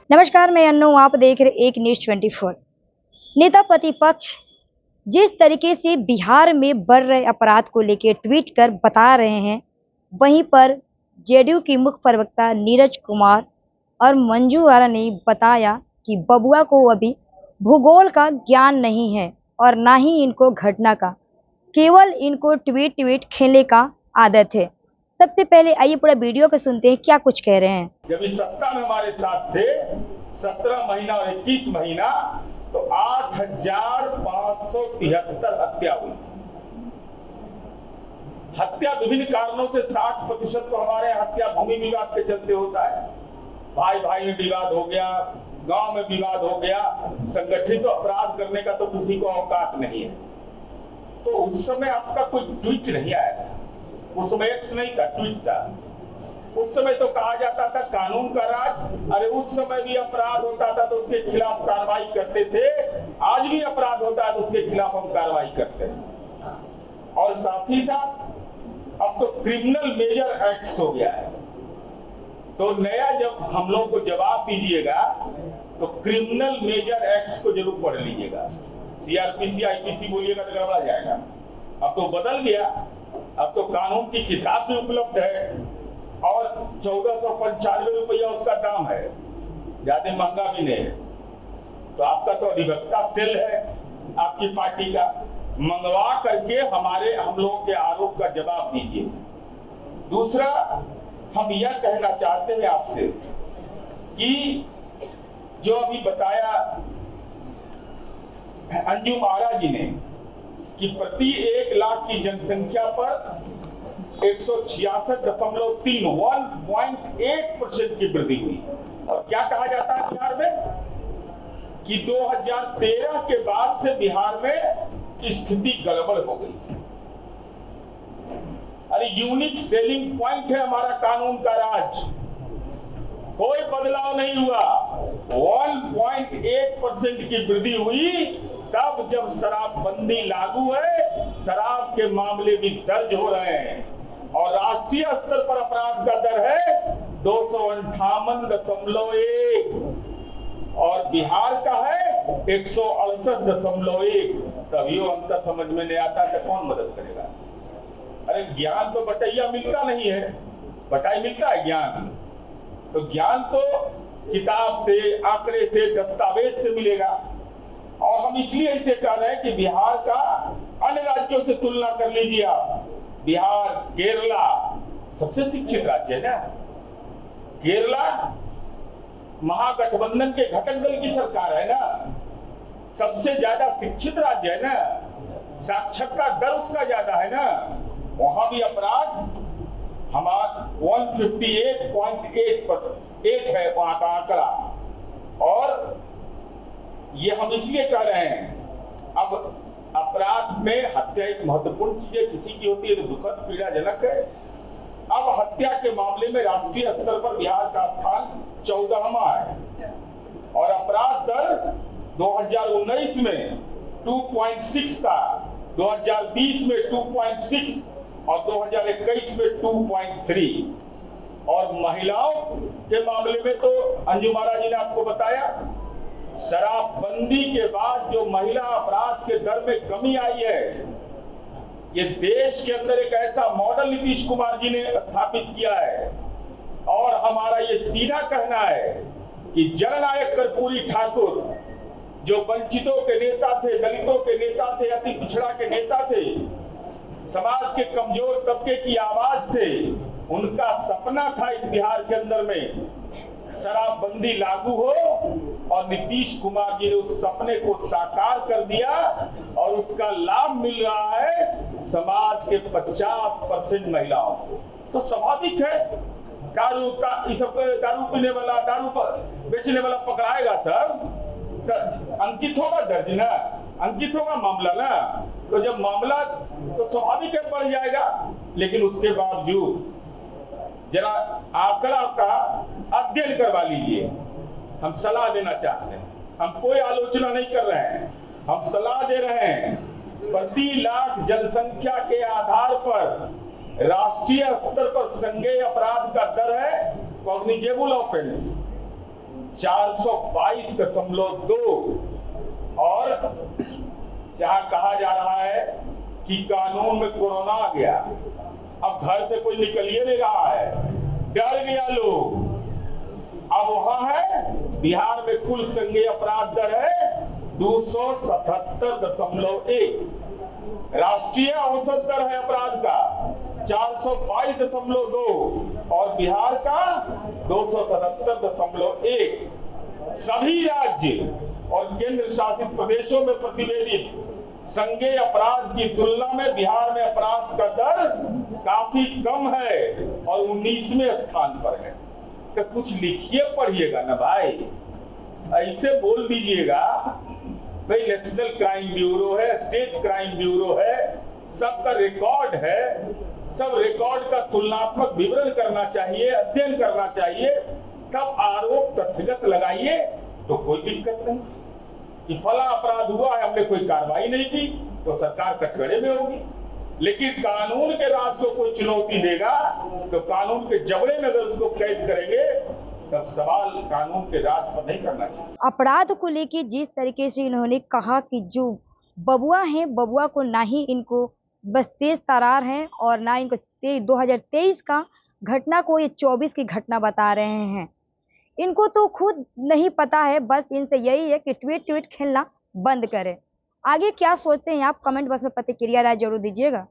नमस्कार, मैं अन्नू, आप देख रहे एक न्यूज 24। नेता प्रतिपक्ष जिस तरीके से बिहार में बढ़ रहे अपराध को लेकर ट्वीट कर बता रहे हैं, वहीं पर जेडीयू की मुख्य प्रवक्ता नीरज कुमार और मंजू आरा ने बताया कि बबुआ को अभी भूगोल का ज्ञान नहीं है और ना ही इनको घटना का, केवल इनको ट्वीट खेलने का आदत है। सबसे पहले आइए पूरा वीडियो को सुनते हैं, क्या कुछ कह रहे हैं। जब इस सत्ता में हमारे साथ थे 17 महीना और 21 महीना तो 8,573 हत्या हुई। हत्या विभिन्न कारणों से 60% तो हमारे हत्या भूमि विवाद के चलते होता है। भाई भाई में विवाद हो गया, गांव में विवाद हो गया, संगठित अपराध करने का तो किसी को औकात नहीं है। तो उस समय आपका कोई ट्वीट नहीं आया था, उस समय एक्स नहीं था, ट्वीट था। उस समय तो कहा जाता था कानून का राज। अरे उस समय भी अपराध होता था तो उसके खिलाफ कार्रवाई करते थे, आज भी अपराध होता है तो उसके खिलाफ हम कार्रवाई करते हैं। और साथ ही साथ अब तो क्रिमिनल मेजर एक्ट्स हो गया है। तो नया जब हम लोग को जवाब दीजिएगा तो क्रिमिनल मेजर एक्ट्स को जरूर पढ़ लीजिएगा। सीआरपीसी आईपीसी बोलिएगा तो गड़बड़ा जाएगा। अब तो बदल गया, अब तो कानून की किताब भी उपलब्ध है और 1495 रुपया उसका दाम है, ज्यादा महंगा भी नहीं है। तो आपका तो अधिवक्ता सेल है आपकी पार्टी का, मंगवा करके हम लोगों के आरोप का जवाब दीजिए। दूसरा, हम यह कहना चाहते हैं आपसे कि जो अभी बताया अंजुम आरा जी ने कि प्रति 1 लाख की जनसंख्या पर 166.3 1.8% की वृद्धि हुई। और क्या कहा जाता है बिहार में कि 2013 के बाद से बिहार में स्थिति गड़बड़ हो गई। अरे यूनिक सेलिंग पॉइंट है हमारा कानून का राज, कोई बदलाव नहीं हुआ। 1.8% की वृद्धि हुई तब जब शराबबंदी लागू है, शराब के मामले भी दर्ज हो रहे हैं और राष्ट्रीय स्तर पर अपराध का दर है 258.1 और बिहार का है 168.1। तभी वो अंतर समझ में नहीं आता तो कौन मदद करेगा। अरे ज्ञान तो बटैया मिलता नहीं है, बटाई मिलता है ज्ञान। तो ज्ञान तो किताब से, आंकड़े से, दस्तावेज से मिलेगा। और हम इसलिए इसे कह रहे हैं कि बिहार का अन्य राज्यों से तुलना कर लीजिए आप। बिहार, केरला सबसे शिक्षित राज्य है ना। केरला महागठबंधन के घटक दल की सरकार है ना, सबसे ज्यादा शिक्षित राज्य है ना, साक्षरता दर उसका ज्यादा है ना। वहां भी अपराध हमारा 158.8 है वहां का आंकड़ा। और ये हम इसलिए कह रहे हैं, अब अपराध में हत्या एक महत्वपूर्ण चीज है, किसी की होती है तो दुखद पीड़ाजनक है। अब हत्या के मामले में राष्ट्रीय स्तर पर बिहार का स्थान 14वां है और अपराध दर 2019 में 2.6 था, 2020 में 2.6 और 2021 में 2.3। और महिलाओं के मामले में तो अंजुम आरा जी ने आपको बताया, शराबबंदी के बाद जो महिला अपराध के दर में कमी आई है, ये देश के अंदर एक ऐसा मॉडल नीतीश कुमार जी ने स्थापित किया है। और हमारा ये सीधा कहना है कि जननायक कर्पूरी ठाकुर जो वंचितों के नेता थे, दलितों के नेता थे, अति पिछड़ा के नेता थे, समाज के कमजोर तबके की आवाज थे, उनका सपना था इस बिहार के अंदर में शराबबंदी लागू हो और नीतीश कुमार जी ने उस सपने को साकार कर दिया और उसका लाभ मिल रहा है समाज के 50% महिलाओं को। तो स्वाभाविक है दारू पीने वाला, दारू बेचने वाला पकड़ाएगा सर, अंकित होगा दर्ज ना, अंकित होगा मामला ना। तो जब मामला तो स्वाभाविक है बढ़ जाएगा। लेकिन उसके बावजूद जरा आंकड़ा का अध्ययन करवा लीजिए। हम सलाह देना चाहते हैं, हम कोई आलोचना नहीं कर रहे हैं, हम सलाह दे रहे हैं। प्रति लाख जनसंख्या के आधार पर राष्ट्रीय स्तर पर संज्ञेय अपराध का दर है कॉग्निजेबल ऑफेंस 422.2 और जहां कहा जा रहा है कि कानून में कोरोना आ गया, अब घर से कोई निकल ही नहीं रहा है, डर गया लोग। अब वहां है बिहार में कुल संज्ञेय अपराध दर है 277.1, राष्ट्रीय औसत दर है अपराध का 422.2 और बिहार का 277.1। सभी राज्य और केंद्र शासित प्रदेशों में प्रतिवेदित संज्ञेय अपराध की तुलना में बिहार में अपराध का दर काफी कम है और 19वें स्थान पर है। तो कुछ लिखिए पढ़िएगा ना भाई, ऐसे बोल दीजिएगा भाई नेशनल क्राइम ब्यूरो है, स्टेट क्राइम ब्यूरो है, सबका रिकॉर्ड है, सब रिकॉर्ड का तुलनात्मक विवरण करना चाहिए, अध्ययन करना चाहिए, तब आरोप तथ्यगत लगाइए तो कोई दिक्कत नहीं कि फला अपराध हुआ है, हमने कोई कार्रवाई नहीं की तो सरकार कटघरे में होगी। लेकिन कानून के राज को कोई चुनौती देगा तो कानून के जबड़े में अगर उसको कैद करेंगे तब सवाल कानून के राज पर नहीं करना चाहिए। अपराध को लेके जिस तरीके से इन्होंने कहा कि जो बबुआ हैं, बबुआ को ना ही इनको बस तेज तरार है और ना इनको 2023 का घटना को ये 24 की घटना बता रहे हैं। इनको तो खुद नहीं पता है, बस इनसे यही है कि ट्वीट खेलना बंद करें। आगे क्या सोचते हैं आप कमेंट बॉक्स में प्रतिक्रिया राय जरूर दीजिएगा।